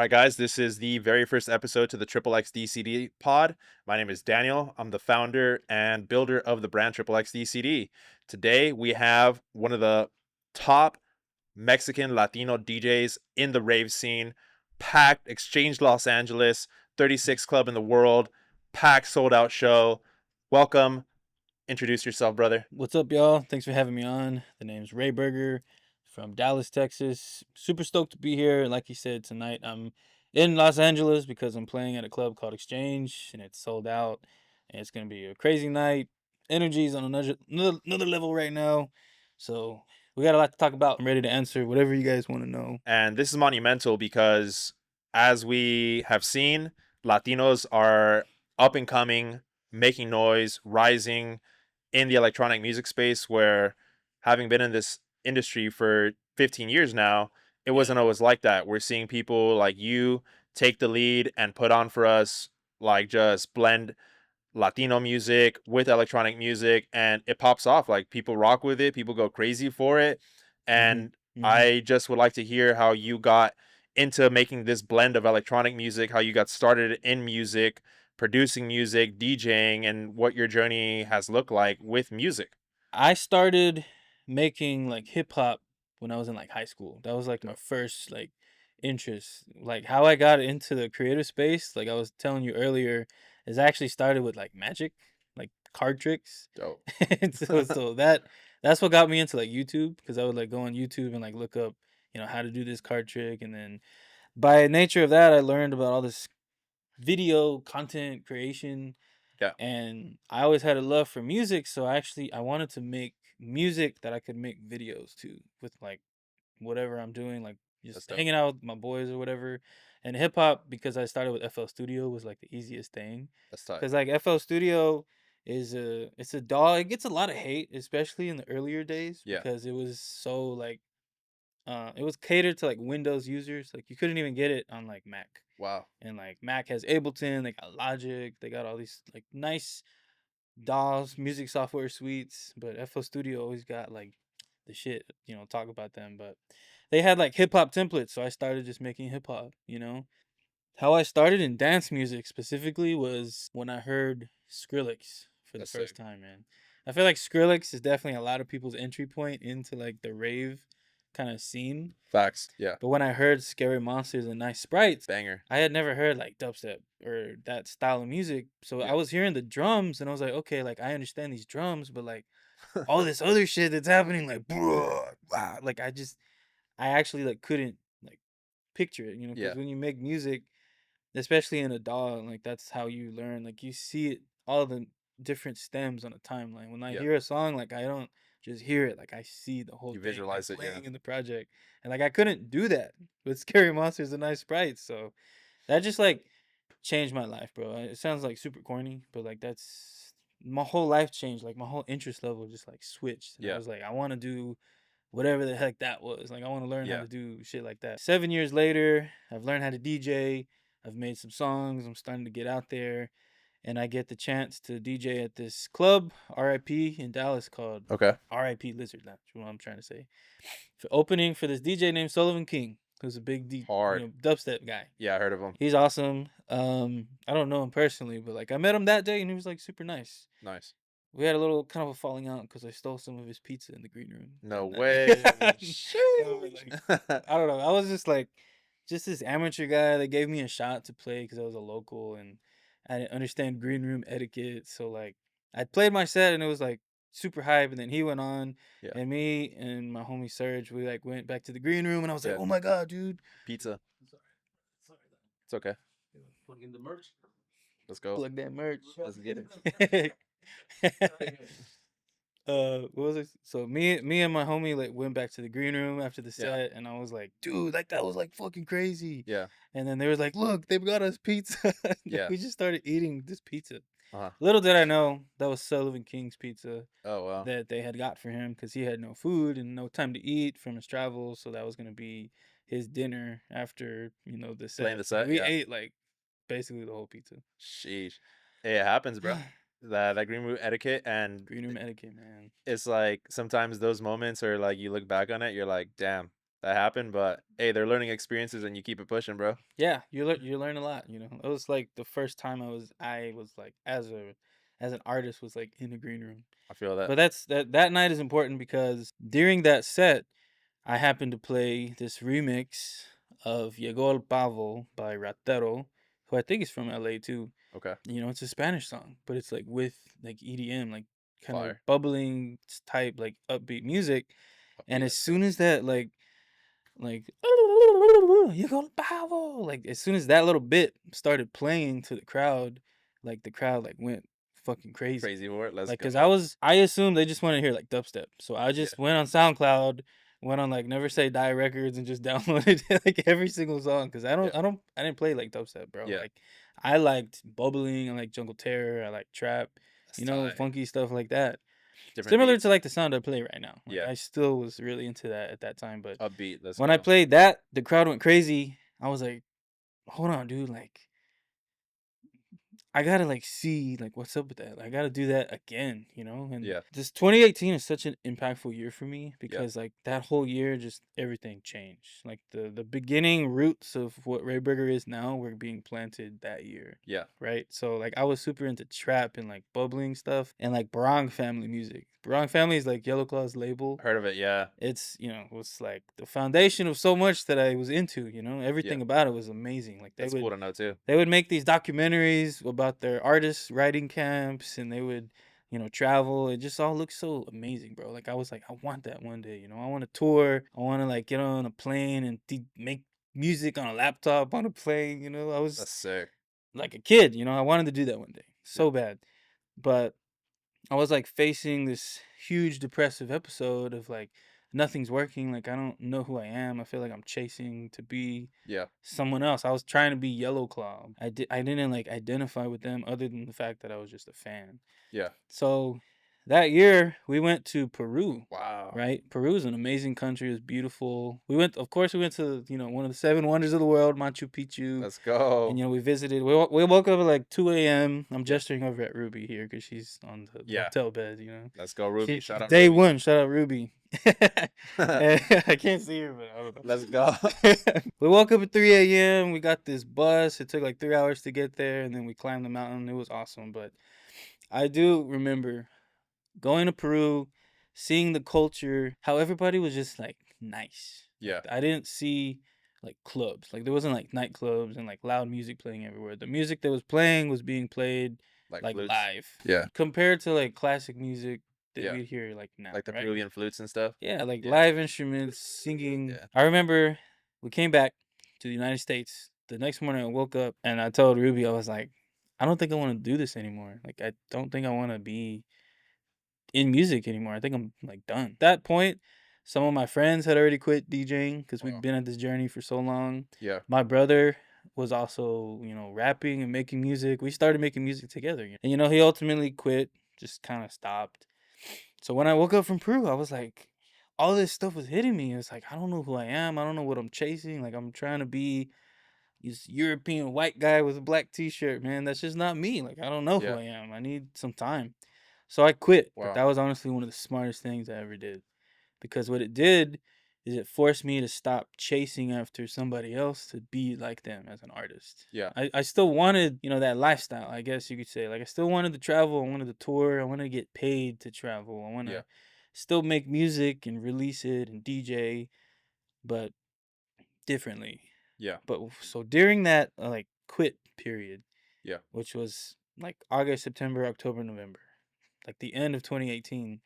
All right, guys, this is the very first episode to the XXXDCD Pod. My name is Daniel. I'm the founder and builder of the brand XXXDCD. Today, we have one of the top Mexican Latino DJs in the rave scene, packed Exchange Los Angeles, 36th club in the world, packed sold out show. Welcome. Introduce yourself, brother. What's up, y'all? Thanks for having me on. The name's RayBurger from Dallas, Texas. Super stoked to be here. Like you said, tonight I'm in Los Angeles because I'm playing at a club called Exchange and it's sold out. And it's going to be a crazy night. Energy's on another level right now. So we got a lot to talk about. I'm ready to answer whatever you guys want to know. And this is monumental because, as we have seen, Latinos are up and coming, making noise, rising in the electronic music space, where, having been in this industry for 15 years now, it wasn't always like that. We're seeing people like you take the lead and put on for us, like, just blend Latino music with electronic music, and it pops off. Like, people rock with it, people go crazy for it. Mm-hmm. And Mm-hmm. I just would like to hear how you got into making this blend of electronic music, how you got started in music, producing music, DJing, and what your journey has looked like with music. I started making like hip hop when I was in like high school. That was like my Dope. first like interest. Like how I got into the creative space, like I was telling you earlier, is actually started with like magic, like card tricks. Dope. And so that's what got me into like YouTube because I would like go on YouTube and like look up, how to do this card trick, and then by nature of that I learned about all this video content creation, Yeah. and I always had a love for music, so I wanted to make music that I could make videos to with like whatever I'm doing, like That's just dope. hanging out with my boys or whatever. And hip hop, because I started with FL Studio, was like the easiest thing. That's tight. Cause like FL Studio it's a DAW. It gets a lot of hate, especially in the earlier days, Yeah. because it was so like it was catered to like Windows users. Like you couldn't even get it on like Mac. Wow. And like Mac has Ableton, they got Logic, they got all these like nice DAWs, music software suites, but FL Studio always got like the shit, talk about them. But they had like hip hop templates, so I started just making hip hop. How I started in dance music specifically was when I heard Skrillex for the That's first sick. time, man. I feel like Skrillex is definitely a lot of people's entry point into like the rave kind of scene. Facts. Yeah. But when I heard Scary Monsters and Nice Sprites, Banger. I had never heard like dubstep or that style of music. So I Yeah. was hearing the drums and I was like, okay, like I understand these drums, but like all this other shit that's happening, like, like I actually like couldn't like picture it, Yeah. because when you make music, especially in a DAW, like that's how you learn. Like you see it, all the different stems on a timeline. When I Yeah. hear a song, like I don't just hear it, like I see the whole You thing like visualize it. Yeah. playing in the project. And like I couldn't do that with Scary Monsters and Nice Sprites. So that just like changed my life, bro. It sounds like super corny, but like that's my whole life changed. Like my whole interest level just like switched. And I Yeah. was like, I want to do whatever the heck that was. Like I want to learn how Yeah. to do shit like that. 7 years later, I've learned how to DJ. I've made some songs. I'm starting to get out there, and I get the chance to DJ at this club, RIP in Dallas, called Okay. RIP Lizard. That's what I'm trying to say. For opening for this DJ named Sullivan King, who's a big Hard. dubstep guy. Yeah, I heard of him. He's awesome. I don't know him personally, but like I met him that day, and he was like super nice. Nice. We had a little kind of a falling out because I stole some of his pizza in the green room No that way. night. Sheesh. I don't know. I was just like, just this amateur guy. They gave me a shot to play because I was a local and I didn't understand green room etiquette. So like, I played my set and it was like super hype. And then he went on, Yeah. and me and my homie Serge, we like went back to the green room, and I was like, Yeah. oh my god, dude. Pizza. Sorry. It's okay. Plug in the merch. Let's go. Plug that merch. Let's get it. What was it? So me and my homie like went back to the green room after the Yeah. set, and I was like, dude, like that was like fucking crazy. Yeah. And then they was like, look, they've got us pizza. Yeah. We just started eating this pizza. Uh-huh. Little did I know that was Sullivan King's pizza Oh, wow. that they had got for him because he had no food and no time to eat from his travels. So that was gonna be his dinner after the set. Playing the set, We yeah. ate like basically the whole pizza. Sheesh. Hey, it happens, bro. That green room etiquette, and Green room etiquette, man. it's like sometimes those moments are like you look back on it, you're like, damn, that happen, but hey, they're learning experiences and you keep it pushing, bro. Yeah, you learn a lot. You know, it was like the first time I was like as an artist was like in the green room. I feel that. But that night is important because during that set, I happened to play this remix of Llegó el Pavo by Ratero, who I think is from LA too. Okay. You know, it's a Spanish song, but it's like with like EDM, like kind of Fire. bubbling type, like upbeat music. And Upbeat, as that's good. soon as that like you go Pavo, like as soon as that little bit started playing to the crowd, like the crowd like went fucking crazy. Crazy for it. Let's Like, go. cause I assumed they just want to hear like dubstep, so I Yeah. just went on SoundCloud, went on like Never Say Die Records, and just downloaded like every single song. Cause Yeah. I didn't play like dubstep, bro. Yeah. Like, I liked bubbling, I like jungle terror, I like trap, That's tight. funky stuff like that. Different Similar to beats. like the sound I play right now. Like, Yeah. I still was really into that at that time, but Upbeat. Let's when I go. played that, the crowd went crazy. I was like, hold on, dude, like I gotta like see like what's up with that. I gotta do that again, you know. And Yeah. this 2018 is such an impactful year for me Yeah. because like that whole year, just everything changed. Like the beginning roots of what RayBurger is now were being planted that year, Yeah. right? So like I was super into trap and like bubbling stuff and like Barong family music. Barong family is like Yellow Claw's label. Heard of it. Yeah. It's was like the foundation of so much that I was into. You know, Yeah. everything about it was amazing. Like That's cool to know too. they would make these documentaries about their artists writing camps and they would, travel. It just all looked so amazing, bro. Like I was like, I want that one day, I want to tour. I want to like get on a plane and make music on a laptop on a plane. I was That's sick. like a kid, I wanted to do that one day Yeah. so bad. But I was like facing this huge depressive episode of like nothing's working. Like I don't know who I am. I feel like I'm chasing to be Yeah. someone else. I was trying to be Yellow Claw. I didn't like identify with them other than the fact that I was just a fan. Yeah. So that year we went to Peru. Wow. Right? Peru is an amazing country. It's beautiful. Of course, we went to, one of the seven wonders of the world, Machu Picchu. Let's go. And, we visited. We woke up at like 2 a.m. I'm Yeah. gesturing over at Ruby here because she's on the Yeah. hotel bed, Let's go, Ruby. She, Shout out day Ruby. one, shout out Ruby. I can't see her, but I don't know. Let's go. We woke up at 3 a.m. We got this bus. It took like 3 hours to get there, and then we climbed the mountain. It was awesome. But I do remember going to Peru, seeing the culture, how everybody was just like nice. Yeah. I didn't see like clubs. Like there wasn't like nightclubs and like loud music playing everywhere. The music that was playing was being played like Flutes. live. Yeah. Compared to like classic music that Yeah. we'd hear like now. Like the right? Peruvian flutes and stuff. Yeah, like Yeah. live instruments, singing. Yeah. I remember we came back to the United States. The next morning I woke up and I told Ruby, I was like, I don't think I want to do this anymore. Like I don't think I want to be in music anymore. I think I'm like done. At that point, some of my friends had already quit DJing because we'd Wow. been at this journey for so long. Yeah. My brother was also, rapping and making music. We started making music together. And he ultimately quit, just kind of stopped. So when I woke up from Peru, I was like, all this stuff was hitting me. It's like I don't know who I am. I don't know what I'm chasing. Like I'm trying to be this European white guy with a black t-shirt, man. That's just not me. Like I don't know who Yeah. I am. I need some time. So I quit. But Wow. that was honestly one of the smartest things I ever did. Because what it did is it forced me to stop chasing after somebody else to be like them as an artist. Yeah. I still wanted, that lifestyle, I guess you could say. Like I still wanted to travel, I wanted to tour, I wanted to get paid to travel. I want to Yeah. still make music and release it and DJ, but differently. Yeah. But so during that like quit period, Yeah. which was like August, September, October, November, like the end of 2018,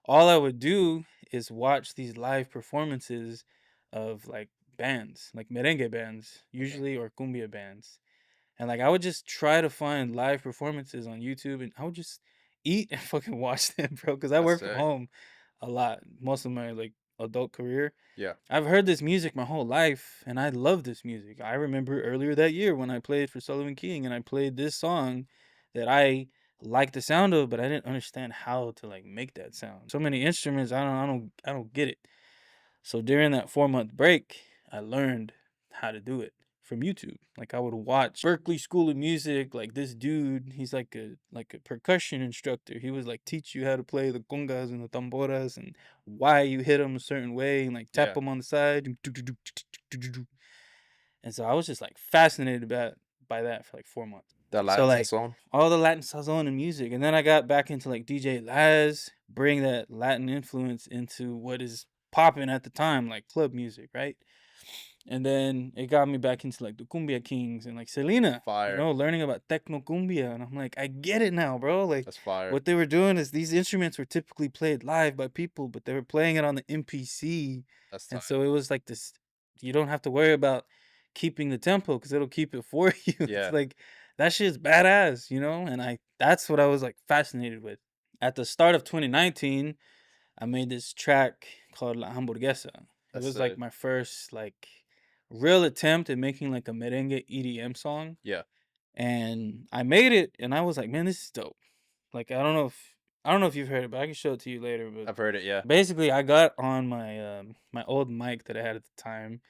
all I would do is watch these live performances of like bands, like merengue bands, usually, or cumbia bands. And like I would just try to find live performances on YouTube and I would just eat and fucking watch them, bro. Cause I That's work from sick. home a lot, most of my like adult career. Yeah. I've heard this music my whole life and I love this music. I remember earlier that year when I played for Sullivan King and I played this song that I liked the sound of, but I didn't understand how to like make that sound. So many instruments, I don't get it. So during that 4-month break, I learned how to do it from YouTube. Like I would watch Berkeley School of Music. Like this dude, he's like a percussion instructor. He was like teach you how to play the congas and the tamboras and why you hit them a certain way and like tap them on the side. And so I was just like fascinated by that for like 4 months. The So Latin like sazon. all the Latin sazon and music, and then I got back into like DJ Laz, bring that Latin influence into what is popping at the time, like club music, right? And then it got me back into like the Cumbia Kings and like Selena, Fire. you know, learning about techno cumbia, and I'm like, I get it now, bro. Like That's fire. what they were doing is these instruments were typically played live by people, but they were playing it on the MPC, That's and tight. so it was like this. You don't have to worry about keeping the tempo because it'll keep it for you. Yeah. It's like that shit's badass, you know. And that's what I was like fascinated with. At the start of 2019, I made this track called La Hamburguesa. It That's was sick. like my first like real attempt at making like a merengue EDM song. Yeah. And I made it, and I was like, man, this is dope. Like I don't know if you've heard it, but I can show it to you later. But I've heard it, yeah. basically, I got on my my old mic that I had at the time,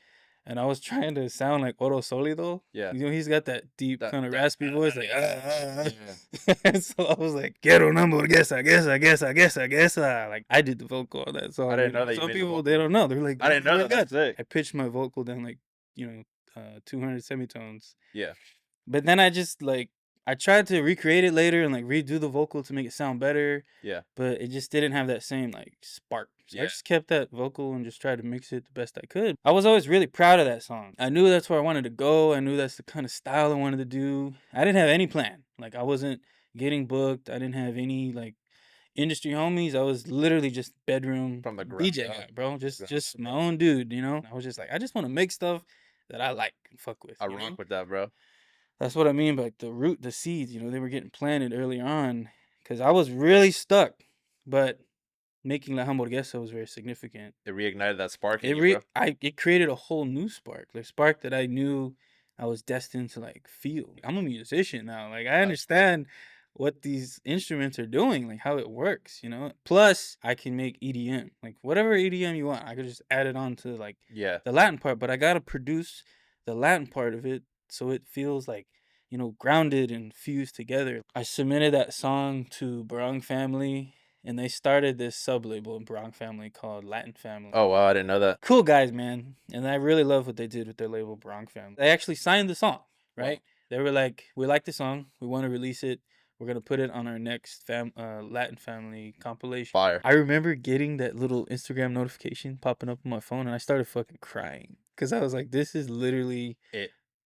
and I was trying to sound like Oro Solido. Yeah. You know, he's got that deep kind of raspy voice, like Yeah. And so I was like, "Quiero una hamburguesa, I guess." Like I did the vocal on that song. I didn't know that you Some made the people vocal. they don't know. They're like, I didn't know "Oh my that. That's God." sick. I pitched my vocal down like 200 semitones. Yeah. But then I just like I tried to recreate it later and like redo the vocal to make it sound better, Yeah. but it just didn't have that same like spark. So I Yeah. just kept that vocal and just tried to mix it the best I could. I was always really proud of that song. I knew that's where I wanted to go. I knew that's the kind of style I wanted to do. I didn't have any plan. Like I wasn't getting booked. I didn't have any like industry homies. I was literally just bedroom From the ground DJ up. guy, bro. Just my own dude, you know. I was just like, I just want to make stuff that I like and fuck with. I you know? rock with that, bro. That's what I mean by like, the root, the seeds, you know, they were getting planted early on because I was really stuck. But making La Hamburguesa was very significant. It reignited that spark in you, bro. It created a whole new spark, like spark that I knew I was destined to like feel. I'm a musician now. Like I understand what these instruments are doing, like how it works, you know. Plus, I can make EDM, like whatever EDM you want. I could just add it on to like Yeah. the Latin part, but I gotta produce the Latin part of it so it feels like grounded and fused together. I submitted that song to Barong Family, and they started this sub label in Barong Family called Latin Family. Oh wow, I didn't know that. Cool guys, man, and I really love what they did with their label Barong Family. They actually signed the song, right? Wow. They were like, "We like the song. We want to release it. We're gonna put it on our next Latin Family compilation." Fire. I remember getting that little Instagram notification popping up on my phone, and I started fucking crying because I was like, "This is literally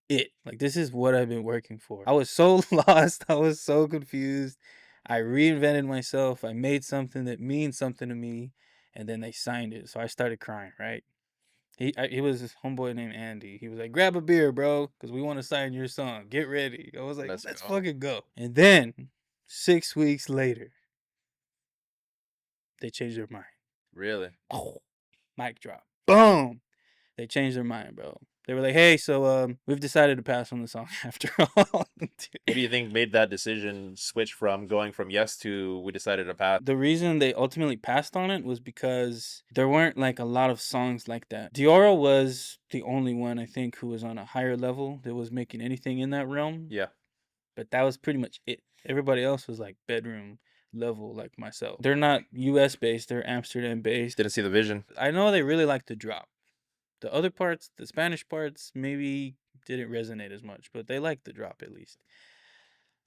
it. Like this is what I've been working for." I was so lost. I was so confused. I reinvented myself. I made something that means something to me, and then they signed it. So I started crying. Right? He was this homeboy named Andy. He was like, "Grab a beer, bro, because we want to sign your song. Get ready." I was like, Let's "Let's go." fucking go." And then 6 weeks later, they changed their mind. Really? Oh, mic drop. Boom. They changed their mind, bro. They were like, "Hey, so we've decided to pass on the song after all." What do you think made that decision switch from going from yes to we decided to pass? The reason they ultimately passed on it was because there weren't like a lot of songs like that. Deorro was the only one I think who was on a higher level that was making anything in that realm. Yeah. But that was pretty much it. Everybody else was like bedroom level, like myself. They're not US based, they're Amsterdam based. Didn't see the vision. I know they really like the drop. The other parts, the Spanish parts, maybe didn't resonate as much, but they liked the drop at least.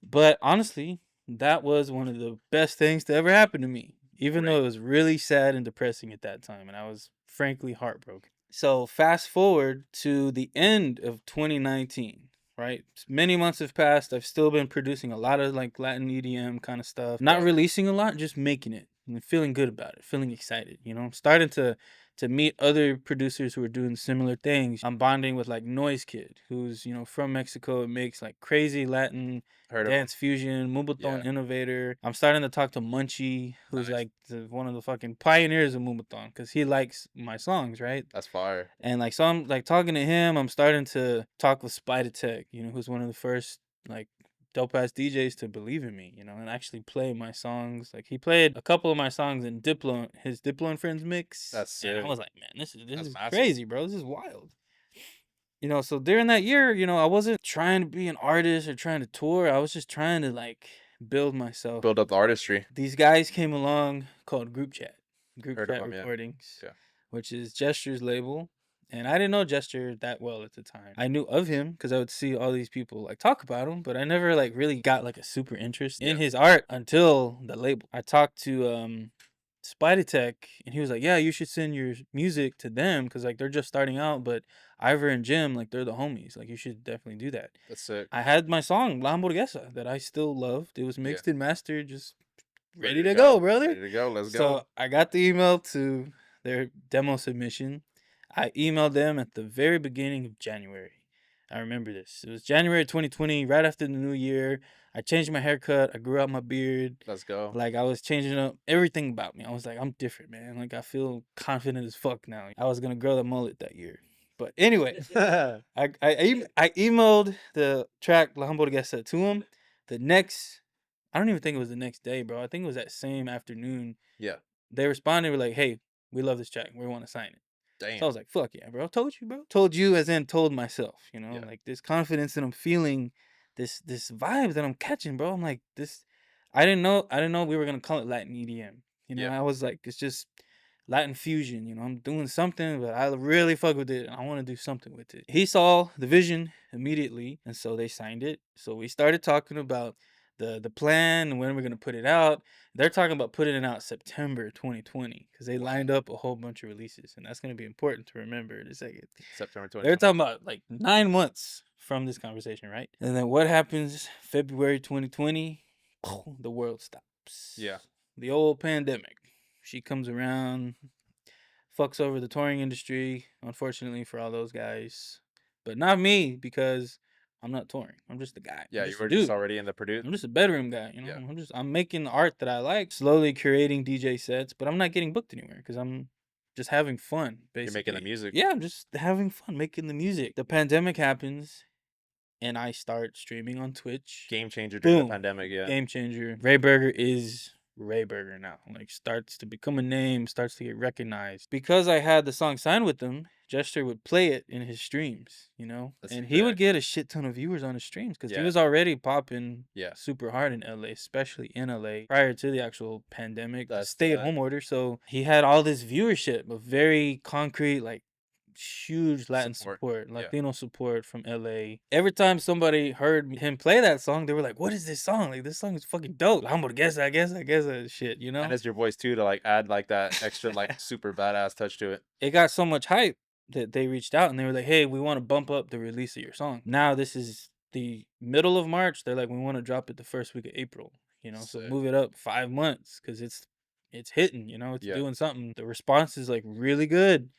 But honestly, that was one of the best things to ever happen to me, even though it was really sad and depressing at that time, and I was frankly heartbroken. So fast forward to the end of 2019, right? Many months have passed. I've still been producing a lot of like Latin EDM kind of stuff. Not releasing a lot, just making it and feeling good about it, feeling excited. I'm starting to meet other producers who are doing similar things. I'm bonding with like Noise Kid, who's from Mexico and makes like crazy Latin dance fusion, Moombahton innovator. I'm starting to talk to Munchie, who's like one of the fucking pioneers of Moombahton, because he likes my songs, right? That's fire. And like so I'm like talking to him. I'm starting to talk with Spider Tech, who's one of the first like dope ass DJs to believe in me, and actually play my songs. Like he played a couple of my songs in his Diplo and Friends mix. That's sick. And I was like, man, this is massive. crazy, bro. This is wild. So during that year, I wasn't trying to be an artist or trying to tour. I was just trying to like build myself. Build up the artistry. These guys came along called Group Heard of Chat them, yeah. Recordings, Yeah. which is Gesture's label. And I didn't know Gesture that well at the time. I knew of him because I would see all these people like talk about him, but I never like really got like a super interest in Yeah. his art until the label. I talked to Spidey Tech, and he was like, "Yeah, you should send your music to them because like they're just starting out, but Ivor and Jim, like they're the homies. Like you should definitely do that." That's sick. I had my song La Hamburguesa that I still loved. It was mixed and mastered, just ready to go, go, brother. Ready to go. Let's So go. I got the email to their demo submission. I emailed them at the very beginning of January. I remember this. It was January 2020, right after the new year. I changed my haircut. I grew out my beard. Let's go. Like I was changing up everything about me. I was like, I'm different, man. Like I feel confident as fuck now. I was gonna grow the mullet that year. But anyway, I emailed the track La Hamburguesa to him. The next, I don't even think it was the next day, bro. I think it was that same afternoon. Yeah. They responded, were like, "Hey, we love this track. We want to sign it." Damn. So I was like, "Fuck yeah, bro! Told you, bro. Told you," as in told myself. Yeah. Like this confidence that I'm feeling, this vibe that I'm catching, bro. I'm like this. I didn't know we were gonna call it Latin EDM. Yeah. I was like, it's just Latin fusion. I'm doing something, but I really fuck with it. And I want to do something with it. He saw the vision immediately, and so they signed it. So we started talking about the plan and when we're gonna put it out. They're talking about putting it out September 2020 because they lined up a whole bunch of releases, and that's gonna be important to remember in a second. September 2020. They're talking about like 9 months from this conversation, right? And then what happens? February 2020, the world stops. Yeah. The old pandemic. She comes around, fucks over the touring industry, unfortunately for all those guys. But not me, because I'm not touring. I'm just a guy. Yeah, I'm you just a were dude. just already in the produce. I'm just a bedroom guy, Yeah. I'm making the art that I like, slowly curating DJ sets, but I'm not getting booked anywhere because I'm just having fun, basically. You're making the music. Yeah, I'm just having fun making the music. The pandemic happens, and I start streaming on Twitch. Game changer during Boom. the pandemic, yeah. Game changer. RayBurger is RayBurger now. Like starts to become a name, starts to get recognized. Because I had the song signed with them, Gesture would play it in his streams, That's and he would sick. get a shit ton of viewers on his streams because he Yeah. was already popping Yeah. super hard in LA, especially in LA prior to the actual pandemic, the That's stay-at-home order. So he had all this viewership of very concrete, like huge Latin support, Yeah. Latino support from LA. Every time somebody heard him play that song, they were like, "What is this song? Like this song is fucking dope." I'm gonna guess, I guess, shit, And it's your voice too to like add like that extra like super badass touch to it. It got so much hype that they reached out and they were like, "Hey, we want to bump up the release of your song." Now this is the middle of March. They're like, "We want to drop it the first week of April." So Sick. move it up 5 months because it's hitting. It's Yeah. doing something. The response is like really good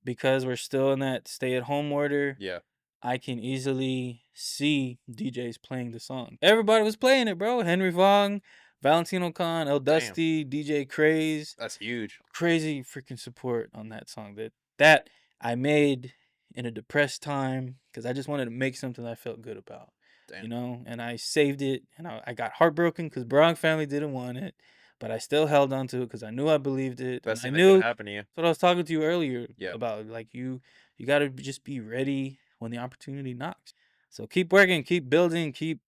because we're still in that stay-at-home order. Yeah. I can easily see DJs playing the song. Everybody was playing it, bro. Henry Vaughn, Valentino Khan, El Dusty, DJ Craze. That's huge. Crazy freaking support on that song that I made in a depressed time because I just wanted to make something that I felt good about. Damn. And I saved it, and I got heartbroken because Bronx family didn't want it, but I still held on to it because I knew I believed it. Best And thing I that knew could happen to you. that's what I was talking to you earlier Yeah. about. Like you got to just be ready when the opportunity knocks. So keep working, keep building, keep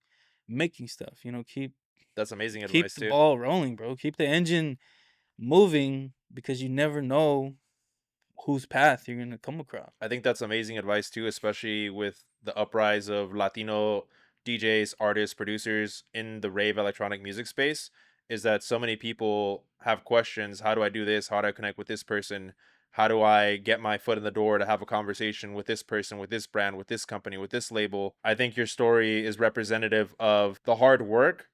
making stuff. Keep That's amazing keep advice the too. ball rolling, bro. Keep the engine moving because you never know whose path you're gonna come across. I think that's amazing advice too, especially with the uprise of Latino DJs, artists, producers in the rave electronic music space. Is that so many people have questions? How do I do this? How do I connect with this person? How do I get my foot in the door to have a conversation with this person, with this brand, with this company, with this label? I think your story is representative of the hard work,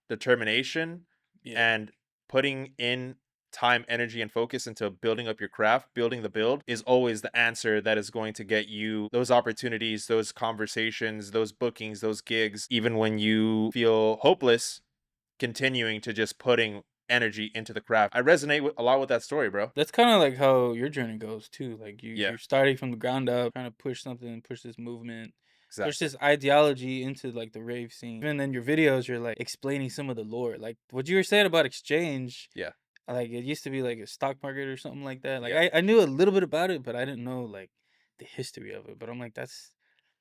determination, and putting in time, energy, and focus into building up your craft. Building the build is always the answer that is going to get you those opportunities, those conversations, those bookings, those gigs, even when you feel hopeless, continuing to just putting energy into the craft. I resonate a lot with that story, bro. That's kind of like how your journey goes too. Like Yeah. you're starting from the ground up, trying to push something, push this movement, push Exactly. this ideology into like the rave scene. And then your videos, you're like explaining some of the lore, like what you were saying about exchange. Yeah. Like it used to be like a stock market or something like that. Like Yeah. I knew a little bit about it, but I didn't know like the history of it. But I'm like, that's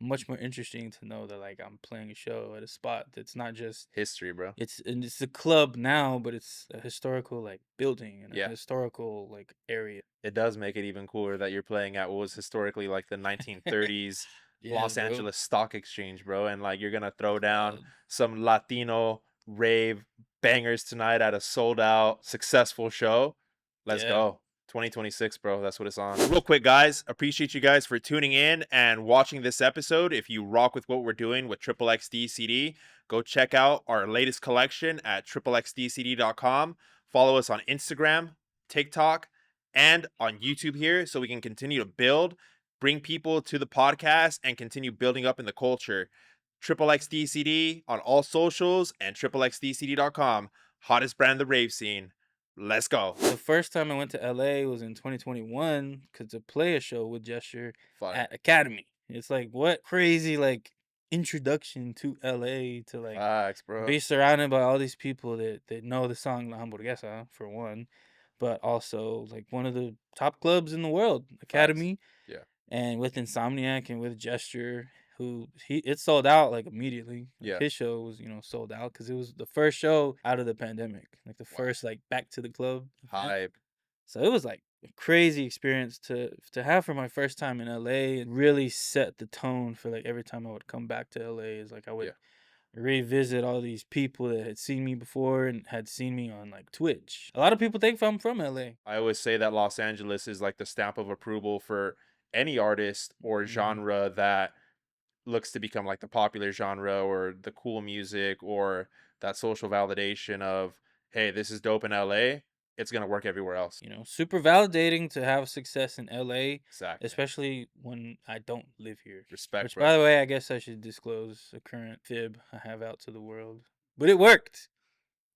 much more interesting to know that like I'm playing a show at a spot that's not just History, bro. it's a club now, but it's a historical like building and a Yeah. historical like area. It does make it even cooler that you're playing at what was historically like the 1930s Yeah, Los bro. Angeles Stock Exchange, bro. And like you're gonna throw down Uh, some Latino rave bangers tonight at a sold out successful show. Let's yeah. go. 2026, bro. That's what it's on. Real quick, guys. Appreciate you guys for tuning in and watching this episode. If you rock with what we're doing with XXXDCD, go check out our latest collection at XXXDCD.com. Follow us on Instagram, TikTok, and on YouTube here so we can continue to build, bring people to the podcast, and continue building up in the culture. XXXDCD on all socials and XXXDCD.com. Hottest brand in the rave scene. Let's go. The first time I went to LA was in 2021 to play a show with Gesture Fire. at Academy. It's like what crazy like introduction to LA to like Facts, bro. be surrounded by all these people that know the song La Hamburguesa for one, but also like one of the top clubs in the world, Academy. Yeah. And with Insomniac and with Gesture, who it sold out like immediately. Like, Yeah. his show was sold out because it was the first show out of the pandemic, like the Wow. first like back to the club event. Hype. So it was like a crazy experience to have for my first time in LA and really set the tone for like every time I would come back to LA is like I would revisit all these people that had seen me before and had seen me on like Twitch. A lot of people think I'm from LA. I always say that Los Angeles is like the stamp of approval for any artist or genre that looks to become like the popular genre or the cool music or that social validation of, hey, this is dope in LA. It's going to work everywhere else. Super validating to have success in LA, Exactly. especially when I don't live here. Respect, Which, bro. by the way, I guess I should disclose a current fib I have out to the world. But it worked.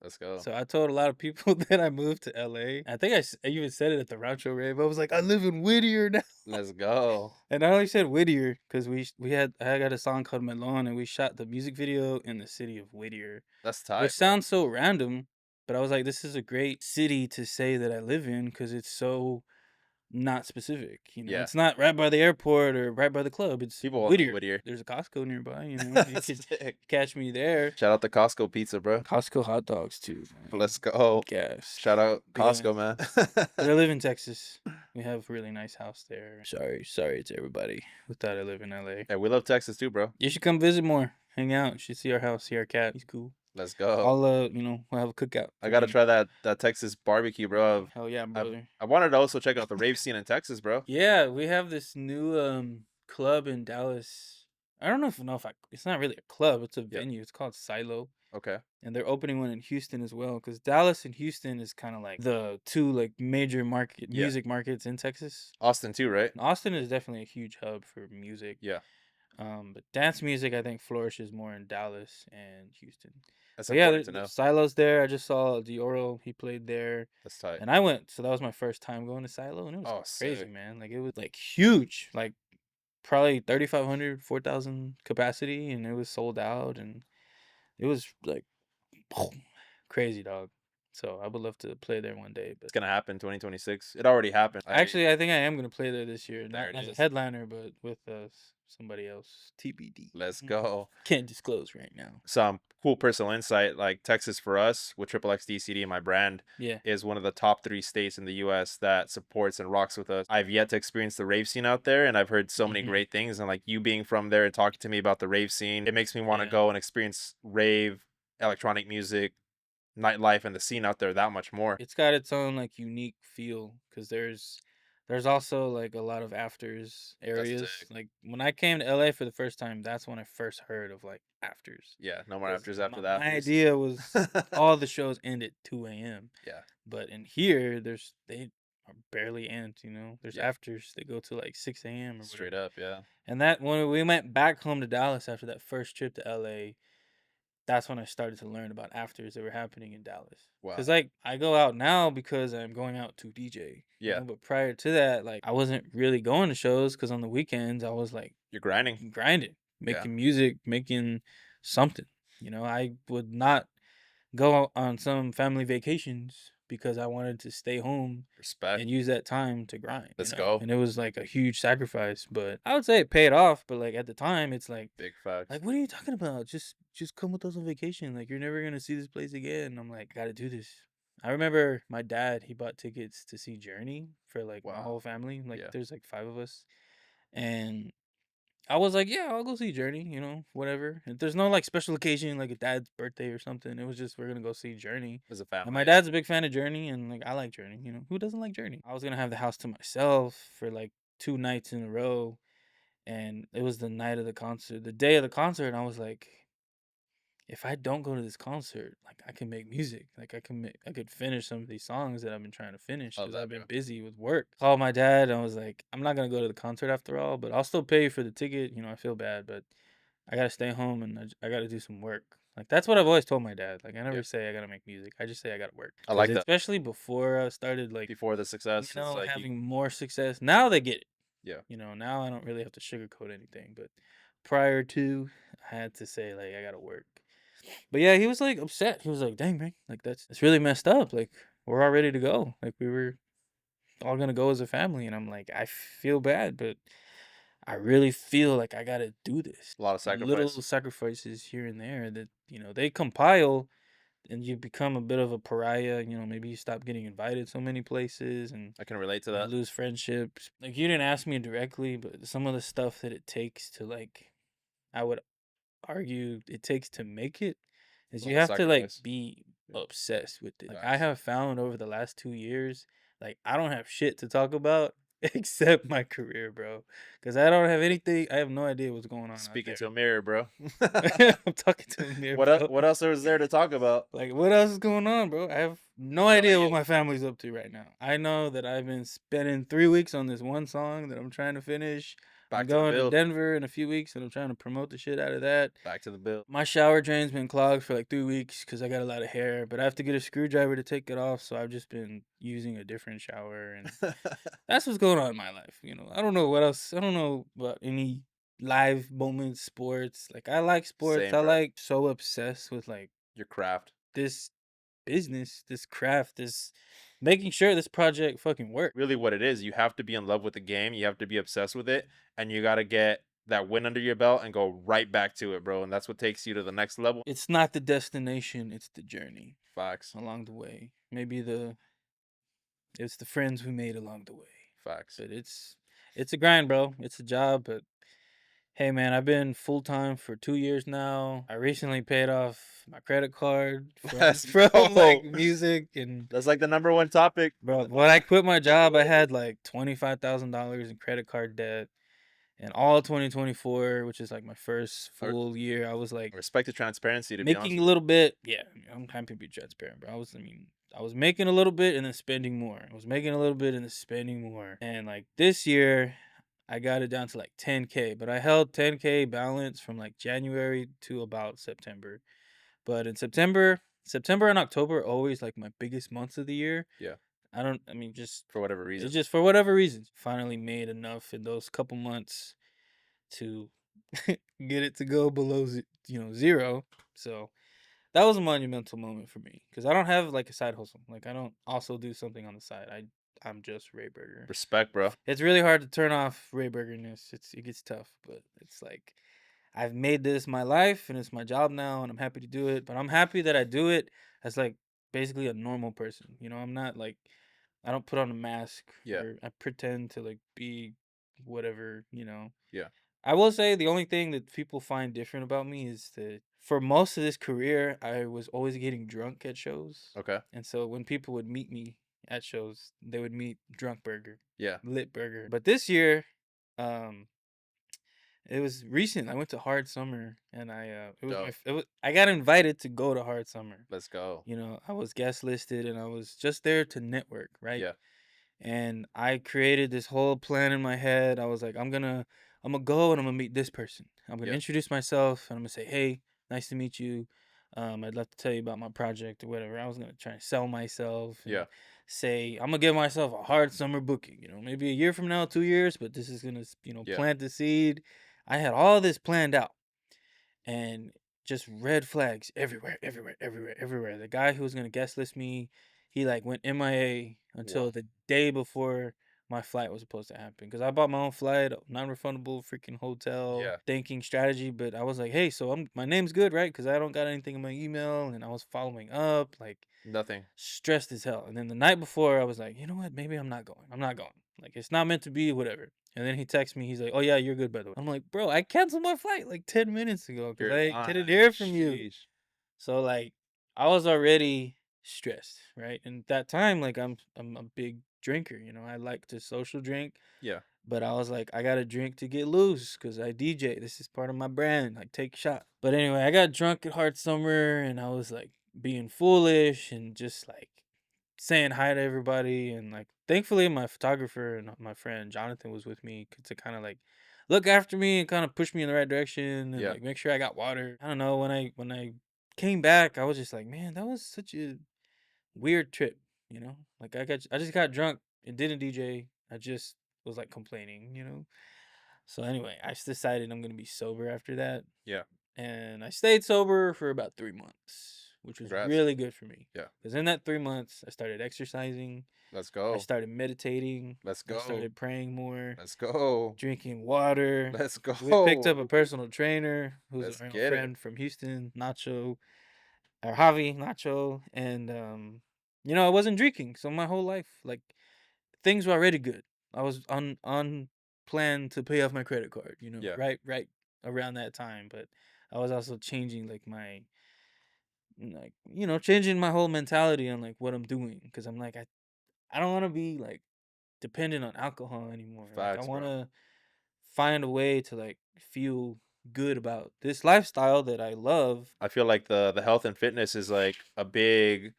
Let's go. So I told a lot of people that I moved to LA. I think I even said it at the Rancho Rave. I was like, I live in Whittier now. Let's go. And I only said Whittier because I got a song called Melon and we shot the music video in the city of Whittier. That's tight. Which sounds so random, but I was like, this is a great city to say that I live in because it's so not specific. Yeah. It's not right by the airport or right by the club. It's People Whittier. Whittier. There's a Costco nearby. You That's could sick. catch me there. Shout out to Costco Pizza, bro. Costco hot dogs too. Man. Let's go. Gas. Shout out Yeah. Costco, man. But I live in Texas. We have a really nice house there. Sorry to everybody who thought I live in LA. Hey, we love Texas too, bro. You should come visit more. Hang out. You should see our house, see our cat. He's cool. Let's go. I'll we'll have a cookout. I gotta try that Texas barbecue, bro. Hell yeah, brother. I wanted to also check out the rave scene in Texas, bro. Yeah, we have this new club in Dallas. I don't know if it's not really a club, it's a venue. It's called Silo. Okay. And they're opening one in Houston as well because Dallas and Houston is kind of like the two like major music markets in Texas. Austin too, right? Austin is definitely a huge hub for music. Yeah. But dance music I think flourishes more in Dallas and Houston. That's But yeah, important to know. Silo's there. I just saw Deorro. He played there. That's tight. And I went, so that was my first time going to Silo, and it was crazy, sick. man. Like it was like huge, like probably 3,500, 4,000 capacity, and it was sold out, and it was like crazy, dog. So I would love to play there one day. But It's gonna happen 2026. It already happened. actually, I think I am gonna play there this year, There not it as a is. headliner, but with somebody else. TBD. Let's go. Can't disclose right now. Some cool personal insight, like Texas for us with XXXDCD and my brand Yeah. is one of the top 3 states in the US that supports and rocks with us. I've yet to experience the rave scene out there, and I've heard so many great things, and like you being from there and talking to me about the rave scene, it makes me want to go and experience rave, electronic music, nightlife, and the scene out there that much more. It's got its own like unique feel because there's also like a lot of afters areas. sick. Like when I came to LA for the first time, that's when I first heard of like afters. Yeah, no more 'Cause afters after that. My idea was all the shows end at 2 a.m. Yeah. But in here, they are barely end. There's Yeah. afters that go to like 6 a.m. or Straight whatever. up, yeah. And that when we went back home to Dallas after that first trip to LA, that's when I started to learn about afters that were happening in Dallas. Wow. Because like I go out now because I'm going out to DJ. Yeah. But prior to that, like I wasn't really going to shows because on the weekends I was like You're grinding. grinding, making music, making something. I would not go on some family vacations because I wanted to stay home Respect. and use that time to grind, Let's go. And it was like a huge sacrifice, but I would say it paid off. But like at the time, it's Big facts. like, what are you talking about? Just come with us on vacation. Like you're never gonna see this place again. I'm like, gotta do this. I remember my dad, he bought tickets to see Journey for like my Wow. whole family. Like Yeah. there's like 5 of us. And I was like, yeah, I'll go see Journey, whatever. And there's no like special occasion like a dad's birthday or something. It was just we're gonna go see Journey. As a And family. my dad's a big fan of Journey, and like I like Journey. Who doesn't like Journey? I was gonna have the house to myself for like 2 nights in a row, and it was the night of the concert, the day of the concert, and I was like, if I don't go to this concert, like I can make music, like I could finish some of these songs that I've been trying to finish Love because that, I've been bro. busy with work. Called my dad, and I was like, I'm not gonna go to the concert after all, but I'll still pay you for the ticket. I feel bad, but I gotta stay home and I gotta do some work. Like that's what I've always told my dad. Like I never Yeah. say I gotta make music. I just say I gotta work. I like 'Cause that. especially before I started like Before the success, it's like having more success. Now they get it. yeah. Now I don't really have to sugarcoat anything. But prior to, I had to say like I gotta work. But yeah, he was like upset. He was like, "Dang, man, like that's really messed up. Like we're all ready to go. Like we were all gonna go as a family." And I'm like, I feel bad, but I really feel like I gotta do this. A lot of Little sacrifice. sacrifices here and there that they compile, and you become a bit of a pariah. Maybe you stop getting invited so many places, and I can relate to you that. lose friendships. Like you didn't ask me directly, but some of the stuff that it takes to like, I would argue it takes to make it is A lot you of have to like sacrifice. be Yeah. obsessed with it. Like I Facts. have found over the last 2 years, like I don't have shit to talk about except my career, bro. Because I don't have anything. I have no idea what's going on out Speaking there. to a mirror, bro. I'm talking to a mirror, bro. What else is there to talk about? Like, what else is going on, bro? I have no No idea what idea. my family's up to right now. I know that I've been spending 3 weeks on this one song that I'm trying to finish. I'm Back to the going to build. Denver in a few weeks, and I'm trying to promote the shit out of that. Back to the build. My shower drain's been clogged for like 3 weeks because I got a lot of hair, but I have to get a screwdriver to take it off, so I've just been using a different shower, and that's what's going on in my life. I don't know what else. I don't know about any live moments, sports. Like I like sports. Same, I bro. like so obsessed with like Your craft. this business, this craft, this making sure this project fucking works. Really what it is, you have to be in love with the game, you have to be obsessed with it, and you got to get that win under your belt and go right back to it, bro. And that's what takes you to the next level. It's not the destination, it's the journey Facts. along the way. Maybe it's the friends we made along the way. Facts. But it's a grind, bro. It's a job, but hey man, I've been full time for 2 years now. I recently paid off my credit card Let's from go. like music, and That's like the number one topic. bro, when I quit my job, I had like $25,000 in credit card debt. And all 2024, which is like my first full year, I was like Respect the transparency, to be honest. making a little bit. Yeah, I'm happy to be transparent, bro. I was making a little bit and then spending more. I was making a little bit and then spending more. And like this year, I got it down to like 10K, but I held 10K balance from like January to about September. But in September and October are always like my biggest months of the year. Yeah. Just For whatever reason. it's just for whatever reason. Finally made enough in those couple months to get it to go below 0. So that was a monumental moment for me because I don't have like a side hustle. Like I don't also do something on the side. I'm just RayBurger. Respect, bro. It's really hard to turn off RayBurgerness. It gets tough, but it's like I've made this my life and it's my job now, and I'm happy to do it. But I'm happy that I do it as like basically a normal person. I'm not like I don't put on a mask Yeah. or I pretend to like be whatever. Yeah. I will say the only thing that people find different about me is that for most of this career, I was always getting drunk at shows. Okay. And so when people would meet me at shows, they would meet Drunk Burger, Yeah. Lit Burger. But this year, um, it was recent. I went to Hard Summer, and I got invited to go to Hard Summer. Let's go. I was guest listed, and I was just there to network, right? Yeah. And I created this whole plan in my head. I was like, I'm gonna go and I'm gonna meet this person. I'm gonna Yeah. introduce myself and I'm gonna say, hey, nice to meet you. I'd love to tell you about my project or whatever. I was gonna try to sell myself. And Yeah. say I'm gonna give myself a hard summer booking. Maybe a year from now, 2 years, but this is gonna Yeah. plant the seed. I had all this planned out, and just red flags everywhere, everywhere, everywhere, everywhere. The guy who was gonna guest list me, he like went MIA until Whoa. the day before my flight was supposed to happen. Because I bought my own flight, non-refundable freaking hotel, Yeah. thinking strategy. But I was like, hey, so my name's good, right? Because I don't got anything in my email, and I was following up, like Nothing. stressed as hell. And then the night before, I was like, you know what? Maybe I'm not going. I'm not going. Like it's not meant to be, whatever. And then he texts me. He's like, oh yeah, you're good, by the way. I'm like, bro, I canceled my flight like 10 minutes ago because You're I lying. didn't hear from you. Sheesh. So like I was already stressed, right? And at that time, like I'm a big drinker, you know. I like to social drink, Yeah. but I was like, I gotta drink to get loose because I DJ. This is part of my brand. Like take shots. But anyway, I got drunk at Hard Summer and I was like being foolish and just like saying hi to everybody. And like thankfully my photographer and my friend Jonathan was with me to kind of like look after me and kind of push me in the right direction and Yeah. like make sure I got water. I don't know, when I came back, I was just like, man, that was such a weird trip, you know? Like I just got drunk and didn't DJ. I just was like complaining, you know? So anyway, I just decided I'm gonna be sober after that. Yeah. And I stayed sober for about 3 months, which was Congrats. really good for me. Yeah. Because in that 3 months, I started exercising, Let's I go. started meditating, Let's I go. started praying more, Let's go. drinking water. Let's go. We picked up a personal trainer who's Let's a get it. friend from Houston, Nacho, or Javi, Nacho, and you know, I wasn't drinking, so my whole life, like things were already good. I was on plan to pay off my credit card, you know, Yeah. right around that time. But I was also changing like my like you know changing my whole mentality on like what I'm doing because I'm like I don't want to be like dependent on alcohol anymore. Like I Facts, want bro. to find a way to like feel good about this lifestyle that I love. I feel like the health and fitness is like a big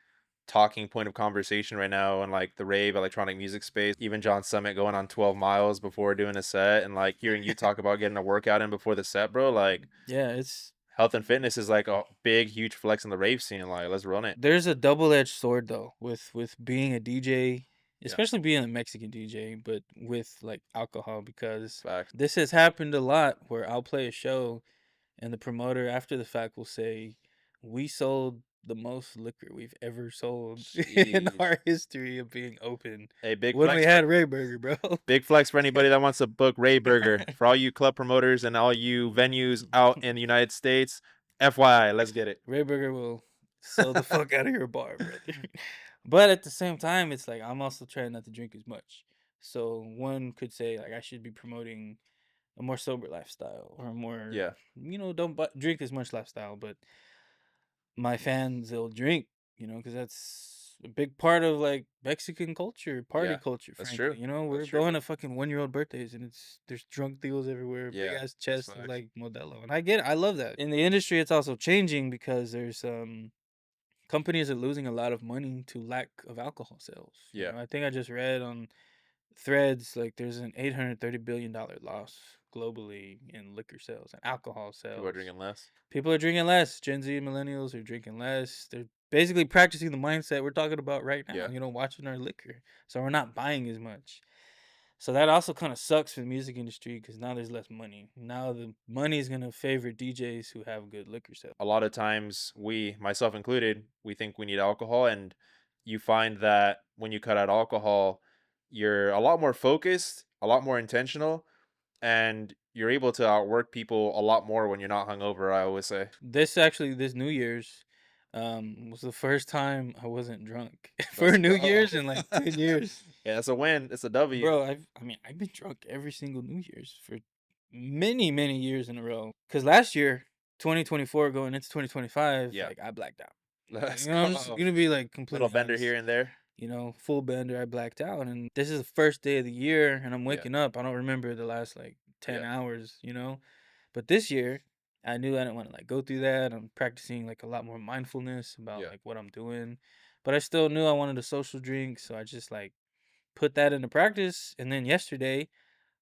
talking point of conversation right now in like the rave electronic music space. Even John Summit going on 12 miles before doing a set and like hearing you talk about getting a workout in before the set, bro. Like Yeah, it's health and fitness is like a big, huge flex in the rave scene. Like, let's run it. there's a double-edged sword though with being a DJ, Yeah. especially being a Mexican DJ, but with like alcohol because Facts. this has happened a lot where I'll play a show and the promoter after the fact will say, "We sold the most liquor we've ever sold in Jeez. our history of being open Hey, big when we flex for had RayBurger, bro." big flex for anybody that wants to book RayBurger. For all you club promoters and all you venues out in the United States, FYI, let's get it. RayBurger will sell the fuck out of your bar, brother. But at the same time, it's like I'm also trying not to drink as much. So one could say like I should be promoting a more sober lifestyle or a more Yeah. you know don't drink as much lifestyle. But my fans they'll drink, you know, because that's a big part of like Mexican culture, party Yeah. culture. That's Frankly, true. you know, we're That's true. going to fucking 1-year-old birthdays and there's drunk deals everywhere, big Yeah. ass That's chest of facts. like Modelo, and I get it, I love that. In the industry, it's also changing because there's companies are losing a lot of money to lack of alcohol sales. You Yeah. know, I think I just read on Threads like there's an $830 billion loss globally in liquor sales and alcohol People are sales. drinking less. People are drinking less. Gen Z and millennials are drinking less. They're basically practicing the mindset we're talking about right now, Yeah. you know, watching our liquor. So we're not buying as much. So that also kind of sucks for the music industry because now there's less money. Now the money is going to favor DJs who have good liquor sales. A lot of times we, myself included, we think we need alcohol, and you find that when you cut out alcohol, you're a lot more focused, a lot more intentional, and you're able to outwork people a lot more when you're not hungover, I always say. This New Year's was the first time I wasn't drunk for Let's New go. Year's in like 10 years. Yeah, it's a win. It's a W. Bro, I've been drunk every single New Year's for many years in a row. Cause last year, 2024 going into 2025, Yeah. like I blacked out. Let's You know, I'm just go. gonna be like Little completely bender honest. here and there. You know, full bender, I blacked out, and this is the first day of the year, and I'm Yeah. waking up. I don't remember the last like 10 Yeah. hours. You know, but this year, I knew I didn't want to like go through that. I'm practicing like a lot more mindfulness about Yeah. like what I'm doing, but I still knew I wanted a social drink, so I just like put that into practice. And then yesterday,